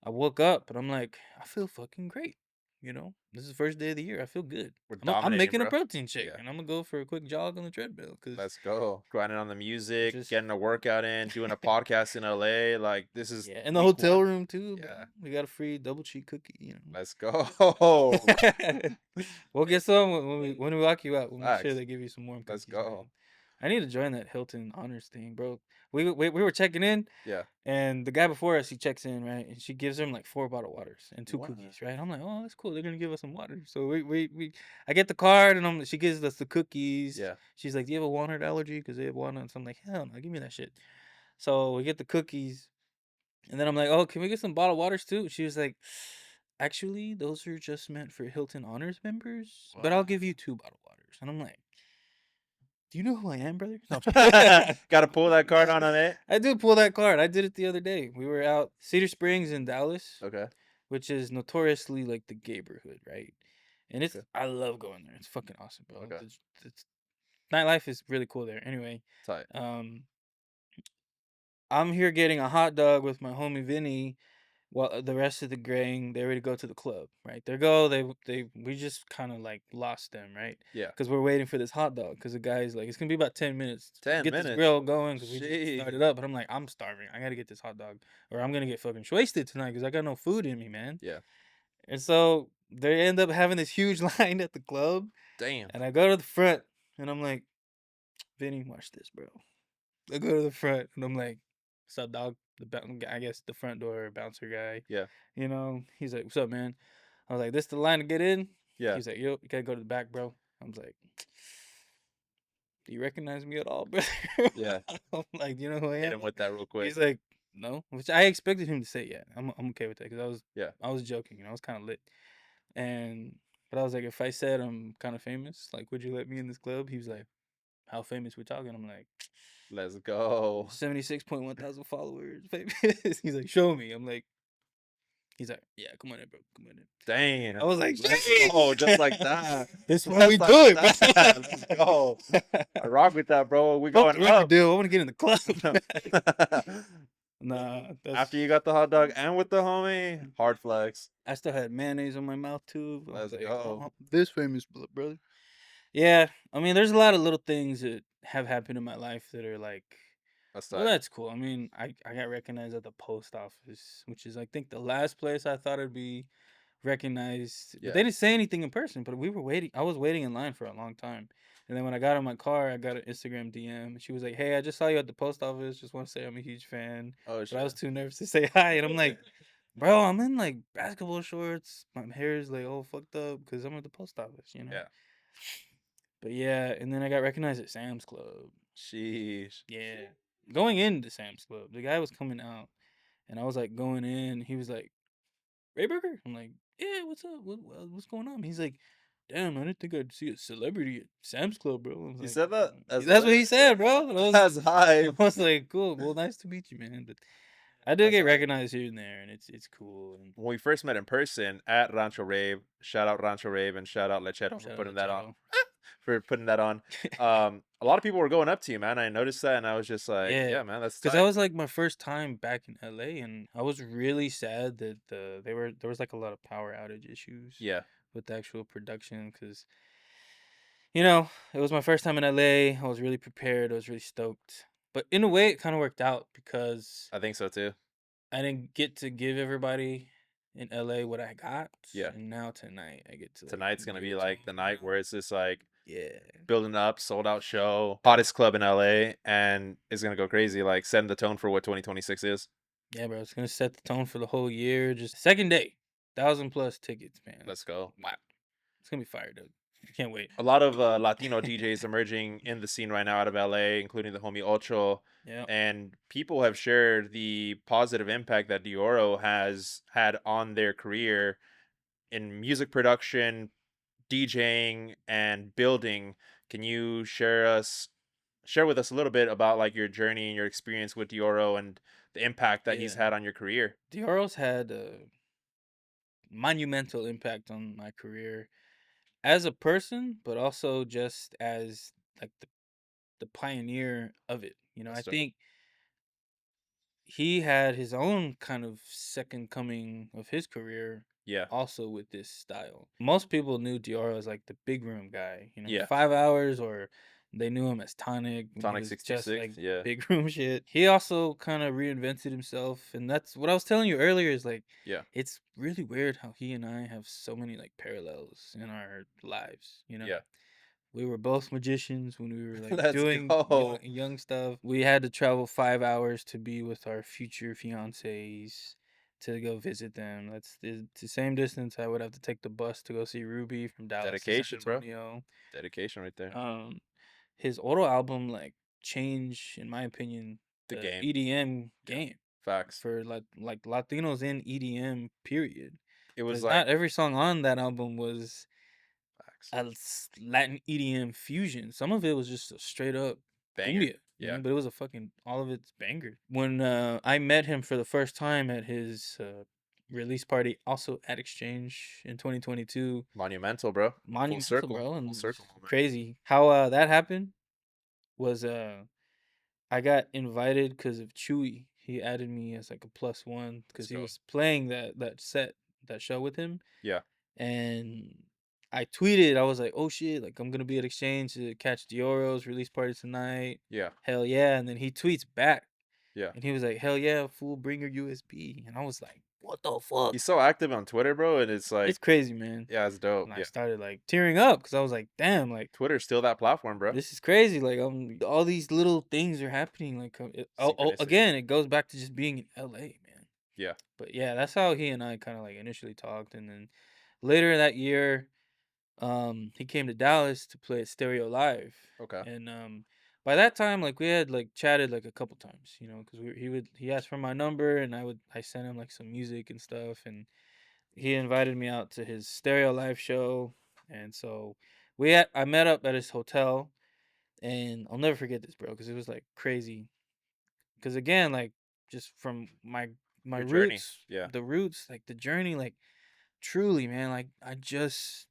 I woke up and I'm like, I feel fucking great. You know, this is the first day of the year. I feel good. We're I'm dominating, making a bro. protein shake Yeah. and I'm gonna go for a quick jog on the treadmill because Let's go. Grinding on the music, just getting a workout in, doing a podcast in LA. Like, this is yeah, in the week hotel one. room too. Bro. Yeah. We got a free double cheese cookie. You know, Let's go. we'll get some when we lock you out. We'll make sure Facts. they give you some warm Let's cookies. Man. go. I need to join that Hilton Honors thing, bro. We were checking in, Yeah. and the guy before us, he checks in, right? And she gives him like 4 bottled waters and 2 Wow. cookies, right? I'm like, oh, that's cool. They're gonna give us some water. So I get the card, and she gives us the cookies. Yeah. She's like, do you have a walnut allergy? Because they have walnuts. I'm like, hell no, give me that shit. So we get the cookies, and then I'm like, oh, can we get some bottled waters too? She was like, actually, those are just meant for Hilton Honors members, but I'll give you 2 bottled waters. And I'm like, do you know who I am, brother? No. Got to pull that card on it. I do pull that card. I did it the other day. We were out Cedar Springs in Dallas, Okay. which is notoriously like the gayborhood, right? And it's Okay. I love going there. It's fucking awesome, bro. Okay. It's nightlife is really cool there. Anyway, Tight. I'm here getting a hot dog with my homie Vinny, while the rest of the gang they're ready to go to the club. Right, we just kind of like lost them, right? Yeah. Because we're waiting for this hot dog. Because the guy's like, it's gonna be about 10 minutes to 10 get minutes. this grill going. Because we just Jeez. started up, but I'm like, I'm starving. I gotta get this hot dog, or I'm gonna get fucking wasted tonight. Because I got no food in me, man. Yeah. And so they end up having this huge line at the club. Damn. And I go to the front, and I'm like, Vinny, watch this, bro. I go to the front, and I'm like, what's up, dog? I guess the front door bouncer guy. Yeah. You know, he's like, what's up, man? I was like, this the line to get in? Yeah. He's like, yo, you gotta go to the back, bro. I was like, do you recognize me at all, brother? Yeah. I'm like, do you know who I am? Hit him with that real quick. He's like, no, which I expected him to say, yeah. I'm okay with that because Yeah. I was joking, you know, I was kind of lit, but I was like, if I said I'm kind of famous, like, would you let me in this club? He was like, how famous we talking? I'm like, Let's go. 76.1 thousand followers, famous. He's like, show me. I'm like, he's like, yeah, come on in, bro, come on in. Dang. I was like, oh, just like that. That's why we do it, bro. Let's go. I rock with that, bro. We going up. Deal. I want to get in the club. Nah. After you got the hot dog and with the homie, hard flex. I still had mayonnaise on my mouth too. Let's go. Oh, this famous brother. Yeah, I mean, there's a lot of little things that have happened in my life that are like, well, that's cool. I mean, I got recognized at the post office, which is I think the last place I thought it'd be recognized. Yeah. But they didn't say anything in person, but we were waiting. I was waiting in line for a long time. And then when I got in my car, I got an Instagram DM. She was like, hey, I just saw you at the post office. Just want to say I'm a huge fan. Oh, But shit. I was too nervous to say hi. And I'm like, bro, I'm in like basketball shorts. My hair is like all fucked up because I'm at the post office, you know? Yeah. But yeah, and then I got recognized at Sam's Club. Sheesh. Yeah. Going into Sam's Club, the guy was coming out, and I was like going in. He was like, RayBurger? I'm like, yeah, what's up? What's going on? He's like, damn, I didn't think I'd see a celebrity at Sam's Club, bro. I was You like, said that? That's what he said, bro. And I That's high. was like, cool. Well, nice to meet you, man. But I do That's get hype. recognized here and there, and it's cool. And When we first met in person at Rancho Rave, shout out Rancho Rave and shout out Lechero for putting that on. For putting that on. A lot of people were going up to you, man. I noticed that, and I was just like, yeah man, that's because tight. that was like my first time back in LA, and I was really sad that there was like a lot of power outage issues. Yeah. With the actual production, because you know it was my first time in LA. I was really prepared. I was really stoked, but in a way, it kind of worked out because I think so too. I didn't get to give everybody in LA what I got. Yeah. And now tonight I get to. Tonight's gonna be like the night where it's just like yeah, building up, sold out show, hottest club in LA, and it's gonna go crazy, like setting the tone for what 2026 is. Yeah, bro, it's gonna set the tone for the whole year. Just second day, 1,000+ tickets, man. Let's go. Wow, it's gonna be fire, dude. I can't wait. A lot of Latino DJs emerging in the scene right now out of LA, including the homie Ocho. Yeah. And people have shared the positive impact that Deorro has had on their career in music production, DJing, and building. Can you share with us a little bit about like your journey and your experience with Deorro and the impact that he's had on your career? Deorro's had a monumental impact on my career as a person, but also just as like the pioneer of it. You know, I think he had his own kind of second coming of his career. Yeah. Also with this style. Most people knew Deorro as like the big room guy, you know, Yeah. 5 hours, or they knew him as Tonic. Tonic 66, just like yeah. big room shit. He also kind of reinvented himself, and that's what I was telling you earlier is like, Yeah. it's really weird how he and I have so many like parallels in our lives, you know? Yeah. We were both magicians when we were like Let's doing young, go. young stuff. We had to travel 5 hours to be with our future fiancés to go visit them. That's the same distance I would have to take the bus to go see Ruby from Dallas to San Dedication, bro. Antonio. Dedication right there. Um, his Oro album like changed, in my opinion, The the game. EDM Yeah. game Facts. for like Latinos in EDM. Period. It was Because like not every song on that album was facts. a Latin EDM fusion. Some of it was just a straight up Banger. cumbia, Yeah. but it was a fucking all of it's bangers. When I met him for the first time at his release party, also at Exchange in 2022, Monumental, bro. Full monumental, circle. bro, Full and circle moment. crazy how that happened was I got invited because of Chewy. He added me as like a +1 because Let's he go. was playing that show with him. Yeah. And I tweeted, I was like, "Oh shit! Like I'm gonna be at Exchange to catch Deorro's release party tonight. Yeah. Hell yeah!" And then he tweets back, Yeah. and he was like, "Hell yeah, fool! Bring your USB." And I was like, "What the fuck?" He's so active on Twitter, bro, and it's like It's crazy, man. yeah, it's dope. And I Yeah. started like tearing up because I was like, "Damn! Like Twitter's still that platform, bro. this is crazy. Like all these little things are happening. Like Synchronicity. again, it goes back to just being in LA, man." Yeah. But yeah, that's how he and I kind of like initially talked, and then later that year, he came to Dallas to play at Stereo Live, Okay. and by that time, like we had like chatted like a couple times, because he asked for my number, and I sent him like some music and stuff, and he invited me out to his Stereo Live show, and so I met up at his hotel, and I'll never forget this, bro, because it was like crazy, because again, like just from my Your journey. roots, Yeah. the roots, like the journey, like truly, man, like I just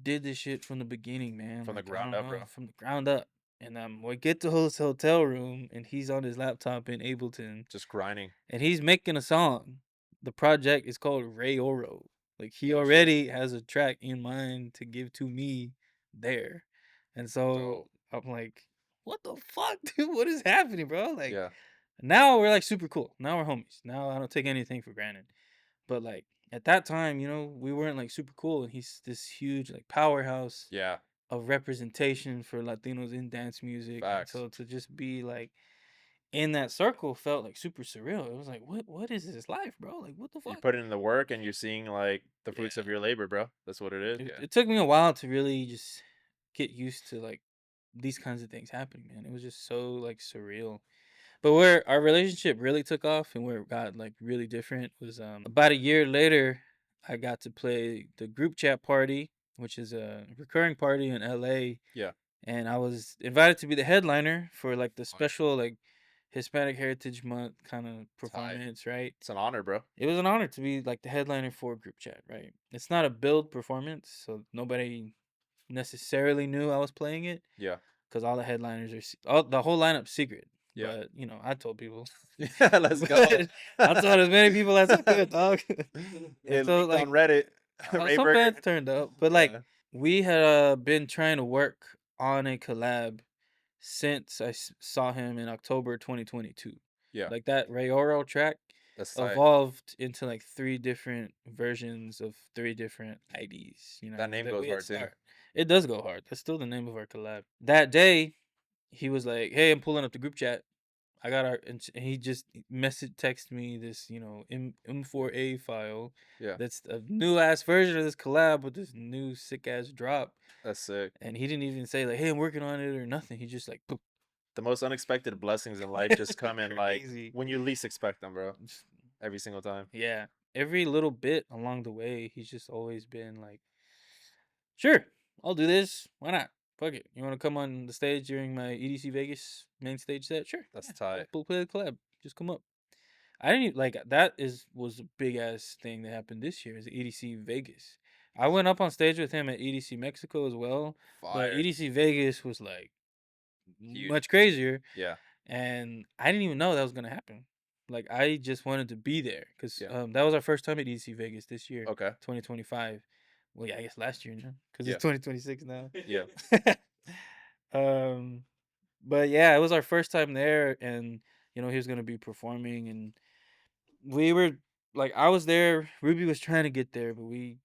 did this shit from the beginning, man. From the Like I ground don't up, know, bro. from the ground up. And we get to his hotel room, and he's on his laptop in Ableton, Just grinding. and he's making a song. The project is called Ray Oro. Like he No shit. already has a track in mind to give to me there, and so Dope. I'm like, what the fuck, dude? What is happening, bro? Like Yeah. now we're like super cool. Now we're homies. Now I don't take anything for granted. But like at that time, we weren't like super cool, and he's this huge like powerhouse Yeah. of representation for Latinos in dance music. And Facts. so to just be like in that circle felt like super surreal. It was like, what is this life, bro? Like what the You fuck? put in the work and you're seeing like the fruits of Yeah. your labor, bro. That's what it is. It, Yeah. it took me a while to really just get used to like these kinds of things happening, man. It was just so like surreal. But where our relationship really took off and where it got like really different was about a year later, I got to play the group chat party, which is a recurring party in LA, Yeah. and I was invited to be the headliner for like the Fire. special like Hispanic Heritage Month kind of Tight. performance, right? It's an honor, bro. It was an honor to be like the headliner for group chat, right? It's not a build performance, so nobody necessarily knew I was playing it Yeah. because all the headliners all the whole lineup's secret. Yeah. But I told people. Yeah. Let's go. But I told as many people as I could, dog. And It so leaked on like Reddit. Ray some Burger. fans turned up, but like Yeah. we had been trying to work on a collab since I saw him in October 2022. Yeah. Like that Ray Oro track That's tight. evolved into like three different versions of three different IDs. That name that goes we had hard too. started. It does go hard. That's still the name of our collab. That day, he was like, "Hey, I'm pulling up the group chat. I got our," and he just text me this, M4A file. Yeah. That's a new ass version of this collab with this new sick ass drop. That's sick. And he didn't even say like, "Hey, I'm working on it" or nothing. He just like, "Poop." The most unexpected blessings in life just come in like Crazy. when you least expect them, bro. Just- Every single time. Yeah, every little bit along the way, he's just always been like, "Sure, I'll do this. Why not? Fuck it. You want to come on the stage during my EDC Vegas main stage set? Sure. That's Yeah, tight. we'll play the collab. Just come up." I didn't even, like that was a big ass thing that happened this year is EDC Vegas. I went up on stage with him at EDC Mexico as well, but Fire. EDC Vegas was like Huge. much crazier, Yeah. and I didn't even know that was gonna happen. Like I just wanted to be there because Yeah. that was our first time at EDC Vegas this year, Okay. 2025. Well, yeah, I guess last year now because Yeah. it's 2026 now. Yeah. um, but yeah, it was our first time there, and he was gonna be performing, and we were like I was there. Ruby was trying to get there, but we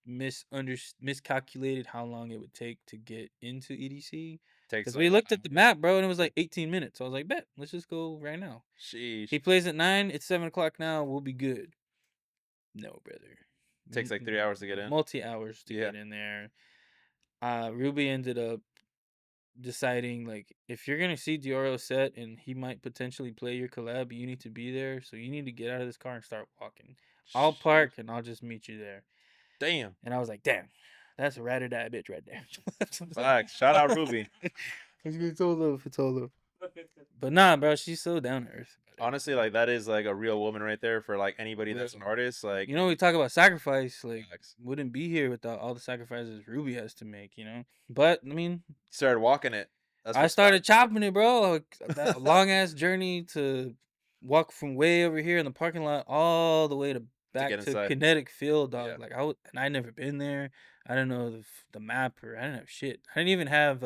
miscalculated how long it would take to get into EDC. Takes Because like we an looked at the map, bro, and it was like 18 minutes. So I was like, bet, let's just go right now. sheesh. He plays at 9. It's 7 o'clock now. We'll be good. No, brother. Takes like 3 hours to get in. Multi hours to Yeah. get in there. Ruby ended up deciding like if you're gonna see Deorro set and he might potentially play your collab, you need to be there. So you need to get out of this car and start walking. I'll Sheesh. park and I'll just meet you there. Damn. And I was like, damn, that's a ride or die bitch right there. Facts. Shout out Ruby. It's all love. It's all love. But nah, bro, she's so down to earth. Honestly, like that is like a real woman right there for like anybody that's Real. an artist. Like, You know, we talk about sacrifice. Like, facts. wouldn't be here without all the sacrifices Ruby has to make. You know. But I mean, Started walking it. That's I respect. started chopping it, bro. Like, that long ass journey to walk from way over here in the parking lot all the way to back get to inside. Kinetic Field, dog. Yeah. Like and I never been there. I didn't know the map or I didn't have shit. I didn't even have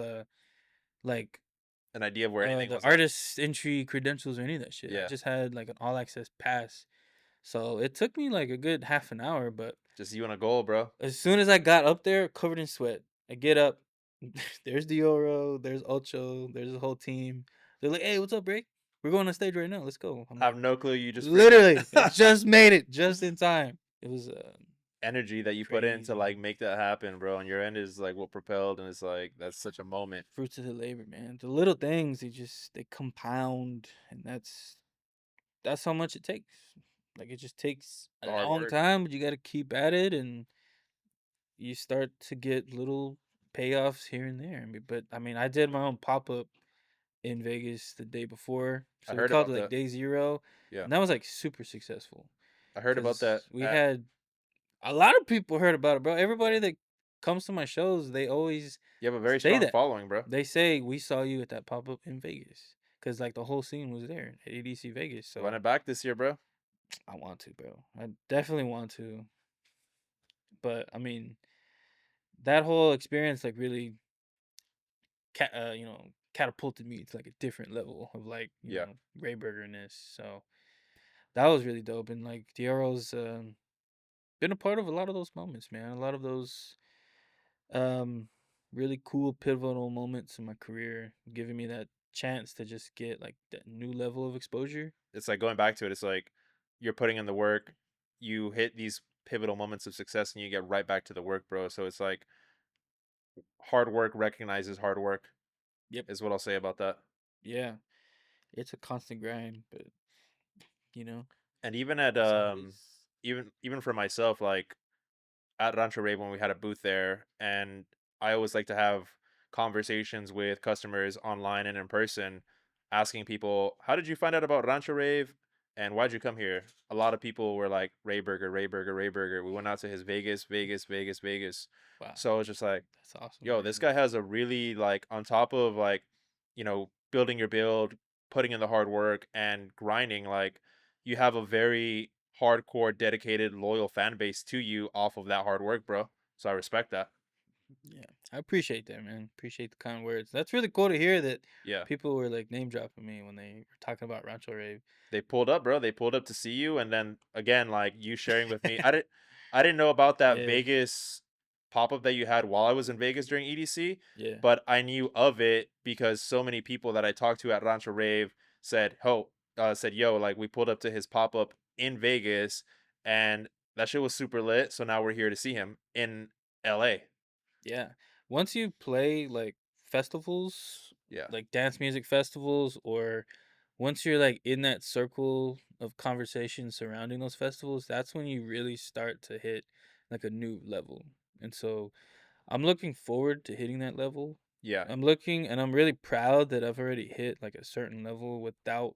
like An idea of where anything the was at. artist entry credentials or any of that shit. I Yeah. just had like an all access pass. So it took me like a good half an hour, but Just you and a goal, bro. as soon as I got up there, covered in sweat, I get up. There's Deorro, there's Ocho, there's the whole team. They're like, "Hey, what's up, Rick? We're going on stage right now. Let's go." I'm I have like, no clue. You just literally just made it just in time. It was energy that you put in to crazy. like make that happen, bro. On your end is like what propelled, and it's like that's such a moment. Fruits of the labor, man. The little things they compound, and that's how much it takes. Like it just takes a Hard long work. time, but you got to keep at it, and you start to get little payoffs here and there. But I mean, I did my own pop up in Vegas the day before, I so we heard called about it like that. day zero, Yeah, and that was like super successful I heard about that. because we had a lot of people heard about it, bro. Everybody Yeah. that comes to my shows, they always You have a very say strong that. following, bro. They say we saw you at that pop up in Vegas because like the whole scene was there at EDC Vegas. So Run it back this year, bro. I want to, bro. I definitely want to. But I mean, that whole experience like really catapulted me to like a different level of like Yeah, RayBurger-ness. So that was really dope, and like Deorro's been a part of a lot of those moments, man. A lot of those um really cool pivotal moments in my career, giving me that chance to just get like that new level of exposure. it's like going back to it. It's like you're putting in the work. You hit these pivotal moments of success, and you get right back to the work, bro. So it's like hard work recognizes hard work. Yep. Is what I'll say about that. Yeah, it's a constant grind, but you know, And even at it's always even for myself, like at Rancho Rave when we had a booth there, and I always like to have conversations with customers online and in person, asking people, "How did you find out about Rancho Rave, and why'd you come here?" A lot of people were like, "RayBurger, RayBurger, RayBurger." We went out to his Vegas. wow. So it's just like, That's awesome. yo, this guy has a really like on top of like, building your build, putting in the hard work and grinding, like you have a very hardcore, dedicated, loyal fan base to you off of that hard work, bro. So I respect that. Yeah, I appreciate that, man. Appreciate the kind words. That's really cool to hear that Yeah. people were like name dropping me when they were talking about Rancho Rave. They pulled up, bro. They pulled up to see you, and then again, like you sharing with me. I didn't know about that Yeah, Vegas pop-up that you had while I was in Vegas during EDC, yeah, but I knew of it because so many people that I talked to at Rancho Rave said, "Yo, like we pulled up to his pop-up in Vegas, and that shit was super lit. So now we're here to see him in LA." yeah. Once you play like festivals, Yeah. like dance music festivals, or once you're like in that circle of conversation surrounding those festivals, that's when you really start to hit like a new level. And so I'm looking forward to hitting that level. Yeah. I'm looking and I'm really proud that I've already hit like a certain level without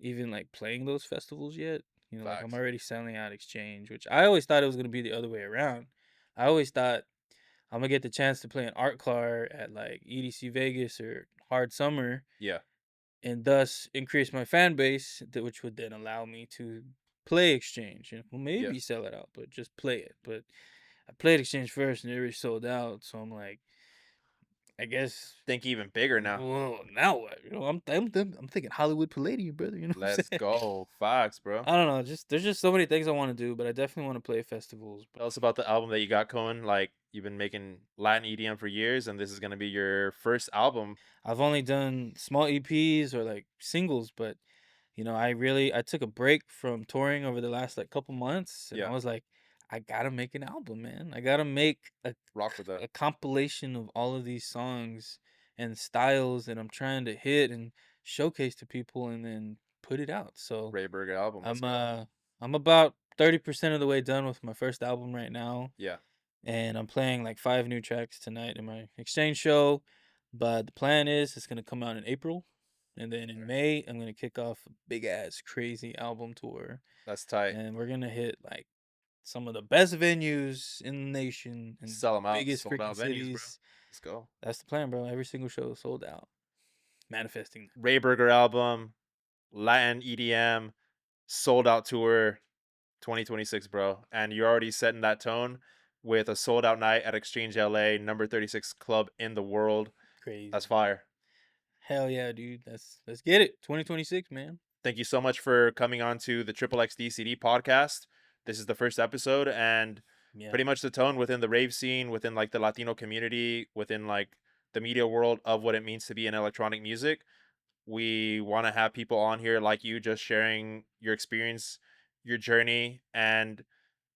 even like playing those festivals yet. Like I'm Facts. already selling out Exchange, which I always thought it was gonna be the other way around. I always thought I'm gonna get the chance to play an art car at like EDC Vegas or Hard Summer, Yeah. and thus increase my fan base, which would then allow me to play Exchange and well, Yeah. maybe sell it out, but just play it. But I played Exchange first and it already sold out, so I'm like, I guess. think even bigger now. Well, now what? I'm thinking Hollywood Palladium, brother. You know what I'm Let's saying? go. Facts, bro. I don't know. There's just so many things I want to do, but I definitely want to play festivals. But Tell us about the album that you got going. Like, you've been making Latin EDM for years, and this is gonna be your first album. I've only done small EPs or like singles, but I took a break from touring over the last like couple months, and I Yeah, was like, I gotta make an album, man. I gotta make rock with that. a compilation of all of these songs and styles that I'm trying to hit and showcase to people, and then put it out. So RayBurger album. Let's I'm go. I'm about 30% of the way done with my first album right now, Yeah, and I'm playing like 5 new tracks tonight in my exchange show. But the plan is it's gonna come out in April, and then in May I'm gonna kick off a big ass crazy album tour, that's tight. and we're gonna hit like some of the best venues in the nation and Sell them out. biggest Sold freaking out venues, bro. cities. Let's go. That's the plan, bro. Every single show is sold out. Manifesting. RayBurger album, Latin EDM, sold out tour, 2026, bro. And you're already setting that tone with a sold out night at Exchange LA, number 36 club in the world. Crazy. That's fire. Hell yeah, dude. Let's get it. 2026, man. Thank you so much for coming on to the XXXDCD podcast. This is the first episode, and Yeah. pretty much the tone within the rave scene, within like the Latino community, within like the media world of what it means to be in electronic music. We want to have people on here like you, just sharing your experience, your journey, and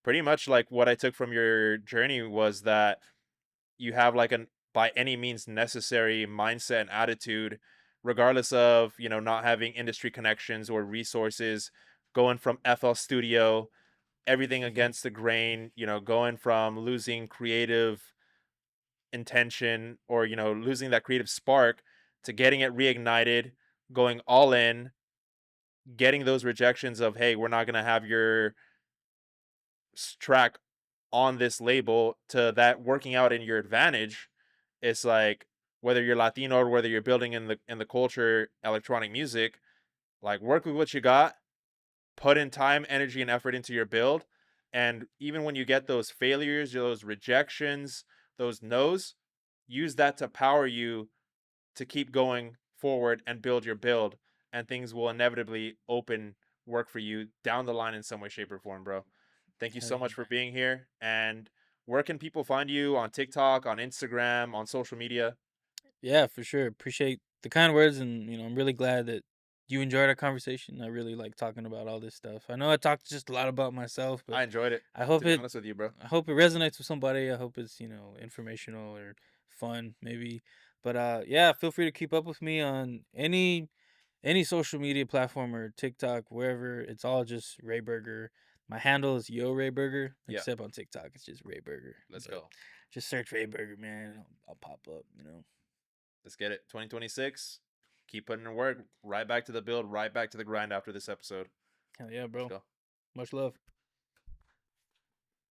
pretty much like what I took from your journey was that you have like an by any means necessary mindset and attitude, regardless of not having industry connections or resources, going from FL Studio, everything against the grain, going from losing creative intention or losing that creative spark to getting it reignited, going all in, getting those rejections of, hey, we're not going to have your track on this label, to that working out in your advantage. It's like, whether you're Latino or whether you're building in the culture electronic music, like, work with what you got, put in time, energy, and effort into your build. And even when you get those failures, those rejections, those no's, use that to power you to keep going forward and build your build. And things will inevitably open work for you down the line in some way, shape, or form, bro. Thank you Hell so yeah, much for man. being here. And where can people find you on TikTok, on Instagram, on social media? Yeah, for sure. Appreciate the kind words, and I'm really glad that you enjoyed our conversation. I really like talking about all this stuff. I know I talked just a lot about myself, but I enjoyed it, I hope to be it honest with you, bro. I hope it resonates with somebody. I hope it's, informational or fun maybe. But yeah, feel free to keep up with me on any social media platform or TikTok, wherever. It's all just RayBurger. My handle is Yo RayBurger, Yeah, except on TikTok it's just RayBurger. let's But go. just search RayBurger, man. I'll pop up. Let's get it. 2026. Keep putting in work. Right back to the build. Right back to the grind after this episode. Hell yeah, Let's bro. go. Much love.